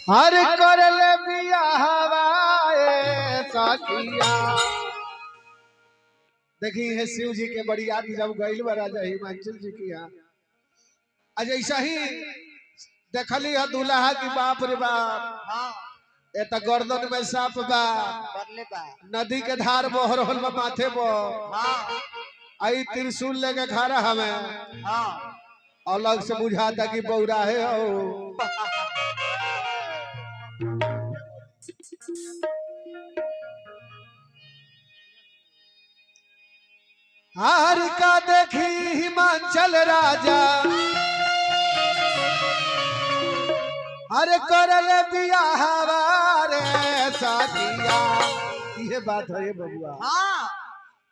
हर करल बियाहवाए सखिया। देखी है शिव जी के बड़ी याद जब गईल बा राजा हिमाचल जी की यहाँ आज ऐसा ही देखली है दूल्हा की बाप रे बाप ए त गर्दन में सांप बा नदी के धार बह रहल बा माथे पर आई त्रिशूल लेके खड़ा हमें अलग से बुझाता कि बौरा है हो। हार का देखी हिमाचल राजा अरे करल बियाहवा रे सखिया। ये बात है बबुआ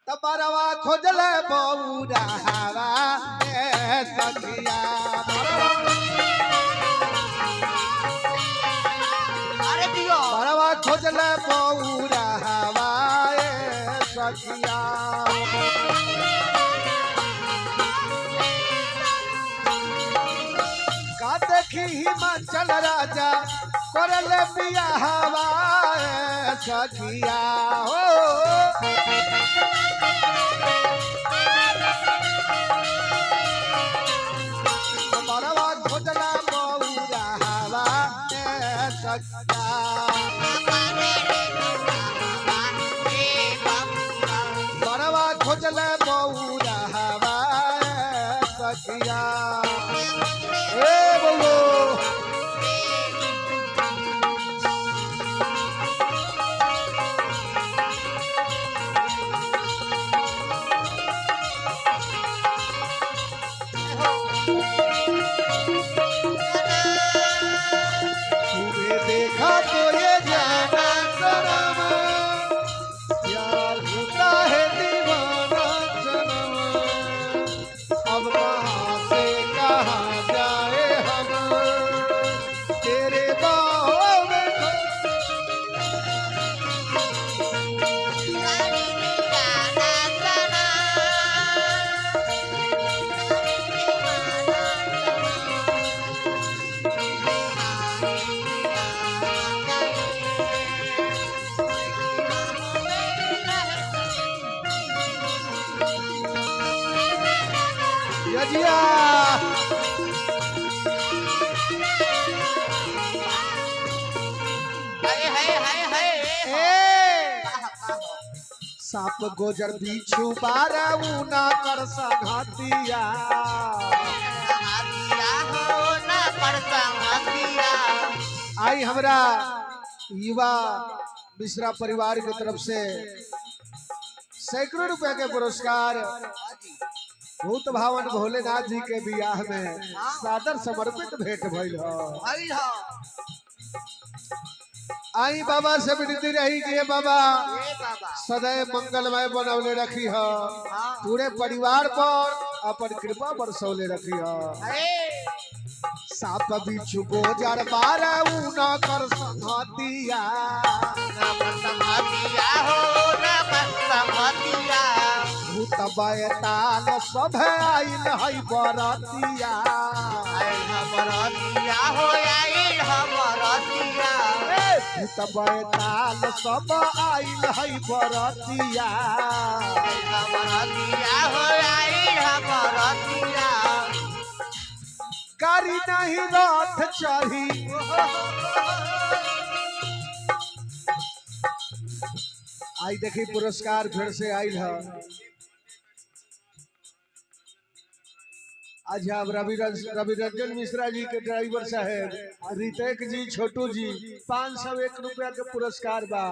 तबरवा खोजल बौरा हवा रे सखिया। बरवा खोजल बौरा हवा रे सखिया। का देखी हिमाचल राजा करल बियाहवा रे सखिया हो। बरवा खोजल बौरा हवा रे सखिया। बरवा खोजल बौरा हवा रे सखिया। ए बोलो तूने देखा तो ये जाना सनम प्यार होता है दीवाना सनम। अब कहाँ से कहाँ जाए हम तेरे बाहों में यजिया। सांप गोजर बिच्छू बारऊ ना कर संगतिया। आई हमरा युवा मिश्रा परिवार की तरफ से सैकड़ों रुपए के पुरस्कार भूत भावन भोलेनाथ जी के बियाह में सादर समर्पित भेंट भइल ह। आई बाबा से विनती रही कि बाबा सदैव मंगलमय बनौले रखी ह पूरे परिवार पर अपन कृपा बरसौले रखी ह। साप बिच्छू गोजर बारऊ न कर संगतिया। भूत बैताल सब आइल है बरतिया। भूत बैताल सब आइल है बरतिया। गाड़ी नहीं रथ चढ़ी आई देखी पुरस्कार फिर से आइल है। आज हम रवि रंजन मिश्रा जी के ड्राइवर साहेब रितेक जी छोटू जी 501 रुपया के पुरस्कार बा।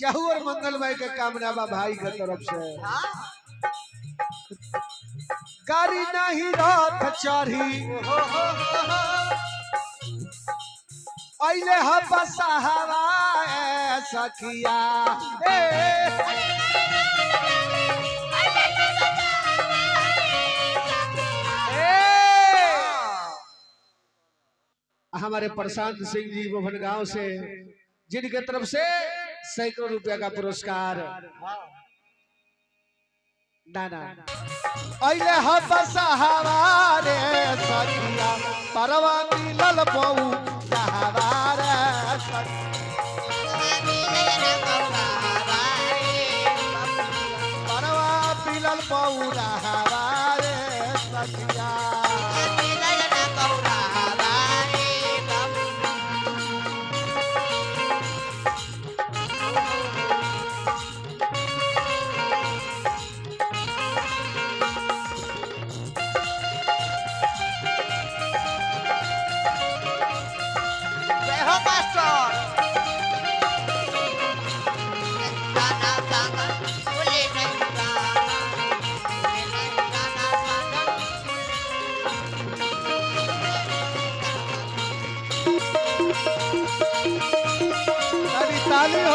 चाहू और मंगलमय के कामना बा भाई के तरफ से। गाड़ी नहीं रथ चढ़ी अइले ह बसहवा सखिया। हमारे प्रशांत सिंह जी भवन गांव से जिनके तरफ से सैकड़ों रुपया का पुरस्कार। नाना अइले ह बसहवा रे सखिया परवा मिलल बहू कहवा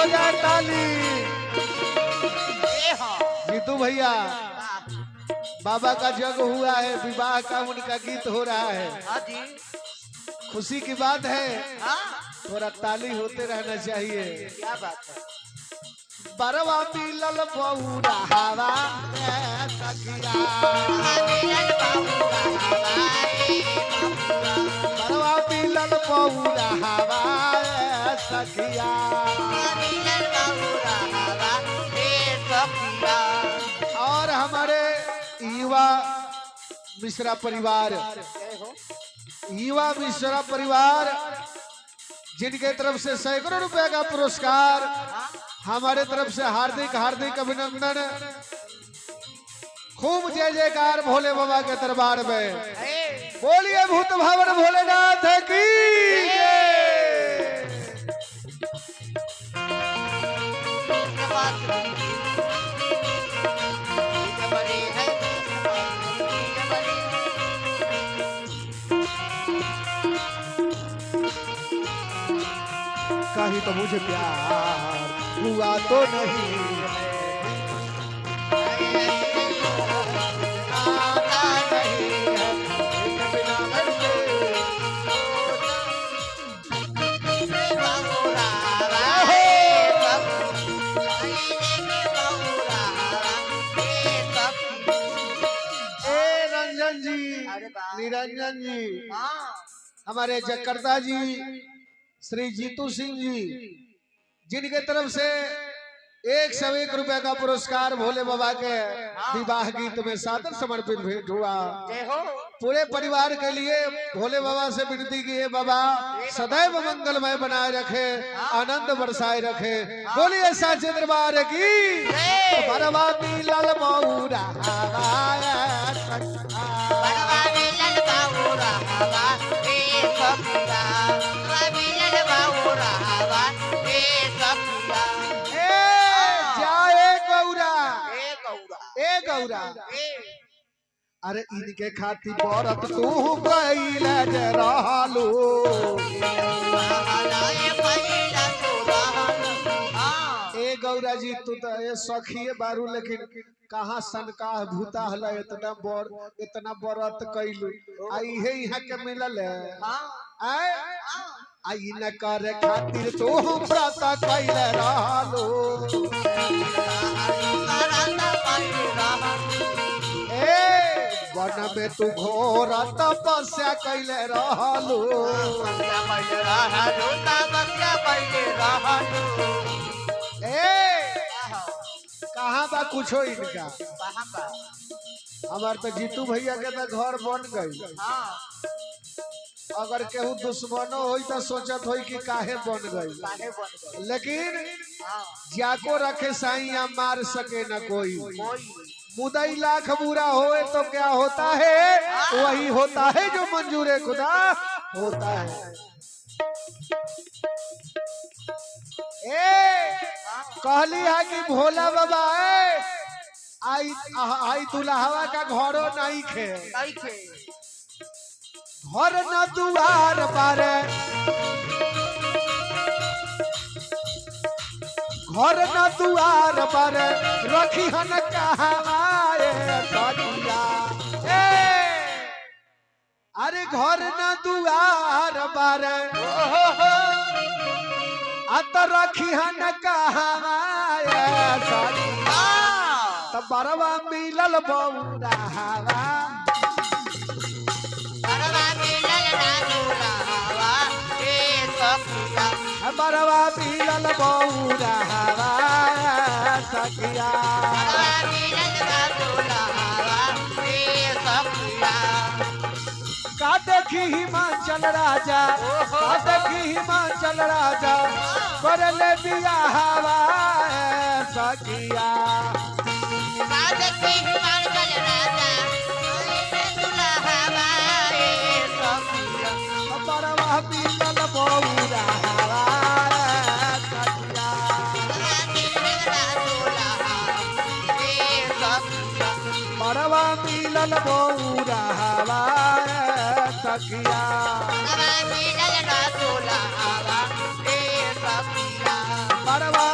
जाए ताली। जीतू भैया बाबा का जग हुआ है, विवाह का उनका गीत हो रहा है, खुशी की बात है, थोड़ा ताली होते रहना चाहिए। क्या बात है। बरवा मिलल बहुरा हवा सखिया, बरवा मिलल बहुरा हवा सखिया। और हमारे युवा मिश्रा परिवार, युवा मिश्रा परिवार जिनके तरफ से सैकड़ों रुपए का पुरस्कार, हमारे तरफ से हार्दिक हार्दिक अभिनंदन। खूब जय जयकार भोले बाबा के दरबार में। बोलिए भूत भावन भोलेनाथ की कहीं तो मुझे प्यार हुआ तो नहीं रंजन जी, निरंजन जी, हमारे जकर्ता जी श्री जीतू सिंह जी, जिनके तरफ से 101 रुपए का पुरस्कार भोले बाबा के विवाह गीत में सादर समर्पित भेंट हुआ। पूरे परिवार के लिए भोले बाबा से विनती की है, बाबा सदैव मंगलमय बनाए रखे, आनंद बरसाए रखे। बोलिए साचे दरबार की। बरवा मिलल बहुरा गौरा, अरे इनके खाती बरत तू कैले रहलू। ए गौरा जी तू तो ये सखिए बारू, लेकिन कहाँ सनका भूता हल इतना बरत कैलू, आई है यहाँ के मिलल आई न करे खातिर तू व्रत कैले रहलू। वन में तू घोर तपस्या कैले रहलू। कहाँ बा कुछो इनका। हमार तो जीतू भैया के तो घर बन गई, अगर केहू दुश्मनो होई तो सोचत होई कि काहे बन गई, लेकिन जाको रखे साइया मार सके न कोई। मुदई लाख बुरा होए तो क्या होता है, वही होता है जो मंजूर खुदा होता है। कहली है कि भोला बाबा आई दुल्हवा का घरों नहीं खे, घर न दुआर बारे, घर न दुआर पर रखी हन कहाए सखिया। अरे घर न दुआर पर अत रखी हन कहाए सखिया। तब बरवा मिलल बहुरा हवा, बरवा मिलल बहुरा हवा सखिया। का देखी हिमाचल राजा, का देखी हिमाचल राजा, कर ले बिया हवा सखिया। बरवा मिलल बहुरा हवा सखिया। बरवा मिलल बहुरा हवा सखिया। बरवा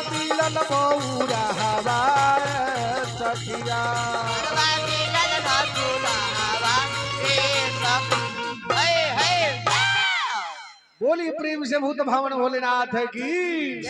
बोली प्रेम से भूत भावन भोलेनाथ की